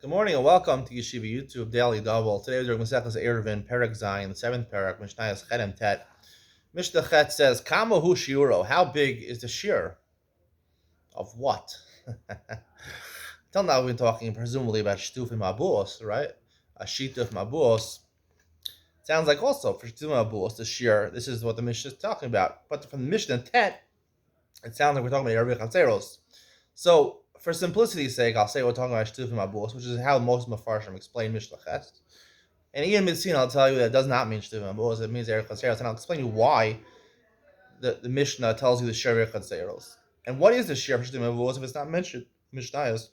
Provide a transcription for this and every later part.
Good morning and welcome to Yeshiva YouTube Daily Double. Today we're doing Masechus Eiruvin, Perek Zayin, the seventh Perek, Mishnayos Chet and Tet. Mishnah Chet says, "Kama hu shiuro." How big is the shear of what? Till now we've been talking presumably about shtufim abuos, right? A shituf mabuos sounds like also for shtufim abuos the shear. This is what the Mishnah is talking about. But from the Mishnah Tet, it sounds like we're talking about Eiruvin Chatzeros. So, for simplicity's sake, I'll say we're talking about Shtufim Abuos, which is how most Mefarshim explain Mishnah Ches. And Ian Mitzin, I'll tell you that it does not mean Shtufim Abuos, it means Eiruvin Chatzeros. And I'll explain you why the Mishnah tells you the Shir Eiruvin Chatzeros. And what is the Shir for Shtufim Abuos if it's not mentioned in Mishnayos?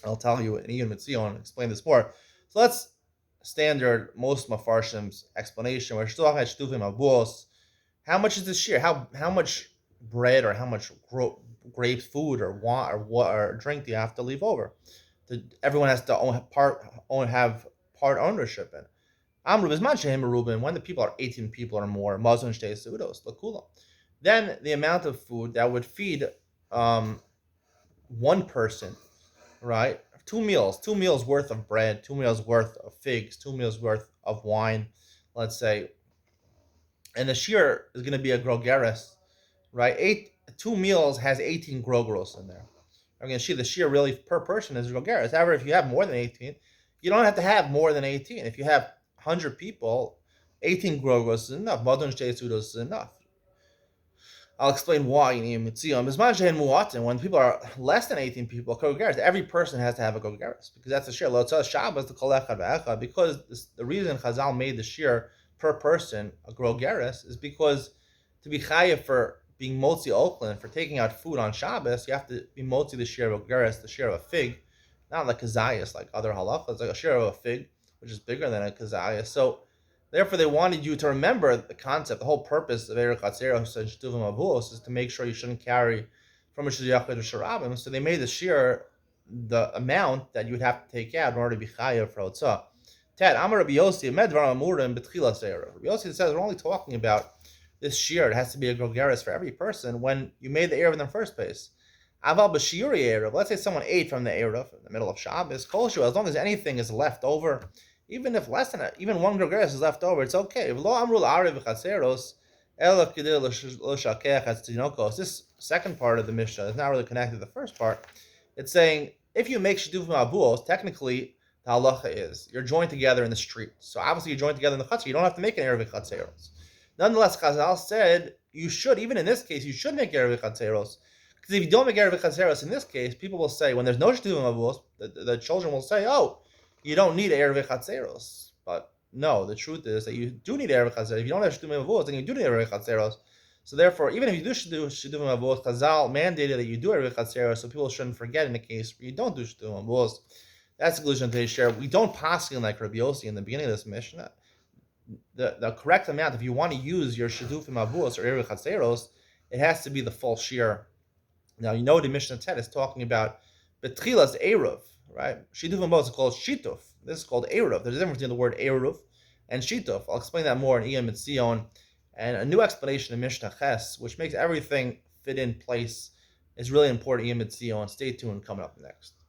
I'll tell you, and Ian Mitzin will explain this more. So let's standard most Mefarshim's explanation. We're still talking about Shtufim Abuos. How much is the Shir? How much bread or how much grapes, food, or or drink do you have to leave over? Everyone has to have part ownership in. Amru is Manshehim Eiruvin. When the people are 18 people or more, Mazon Shtei Seudos Lakulam. Then the amount of food that would feed one person, right? 2 meals worth of bread, 2 meals worth of figs, 2 meals worth of wine, let's say. And the shear is going to be a grogeres, right? 2 meals has 18 grogros in there. I'm going to see the shear really per person is grogeres. However, if you have more than 18, you don't have to have more than 18. If you have 100 people, 18 grogros is enough. Madon Shtei Sudos is enough. I'll explain why in Yom when people are less than 18 people, grogeres, every person has to have a grogeres because that's the shear. Because the reason Chazal made the shear per person a grogeres is because to be chayav for being motzi Oakland, for taking out food on Shabbos, you have to be motzi the shear of a geres, the shear of a fig, not like kazayas like other halachas, like a shear of a fig, which is bigger than a kazayas. So therefore, they wanted you to remember the concept, the whole purpose of Eiruvin Chatzeros and Shtuvim Avuos is to make sure you shouldn't carry from a Shiyachid to Sharabim. So they made the shear the amount that you would have to take out in order to be chayav for Otzah. Ted, Amar Rabbi Yossi, Medvar Amurim Betchilas Erev. Rabbi Yossi says we're only talking about this shear. It has to be a grogeres for every person when you made the Erev in the first place. Aval b'shiyuri Erev. Let's say someone ate from the Erev in the middle of Shabbos. Kolshu, as long as anything is left over, even if less than even one grogeres is left over, it's okay. This second part of the Mishnah is not really connected to the first part. It's saying if you make shidufim abuos, technically the halacha is you're joined together in the street. So obviously you're joined together in the chutzner. You don't have to make an Eiruvin Chatzeros. Nonetheless, Chazal said you should, even in this case, you should make Eiruvin Chatzeros. Because if you don't make Eiruvin Chatzeros in this case, people will say, when there's no shidufim abuos, the children will say, oh, you don't need Eiruvin Chatzeros. But no, the truth is that you do need Eiruvin Chatzeros. If you don't have shidufim abuos, then you do need Eiruvin Chatzeros. So therefore, even if you do shidufim abuos, Chazal mandated that you do Eiruvin Chatzeros, so people shouldn't forget in the case where you don't do shidufim abuos. That's the conclusion of today's share. We don't pass in like Rabbi Yossi in the beginning of this Mishnah. The correct amount, if you want to use your shidufim abuos or Eiruvin Chatzeros, it has to be the full shear. Now, you know the Mishnah Tet is talking about betchilas Eruv, right? Shidufim abuos is called shituf. This is called Eruv. There's a difference between the word Eruv and shituf. I'll explain that more in Iyam Mitzion. And a new explanation in Mishnah Ches, which makes everything fit in place, is really important in Iyam Mitzion. Stay tuned, coming up next.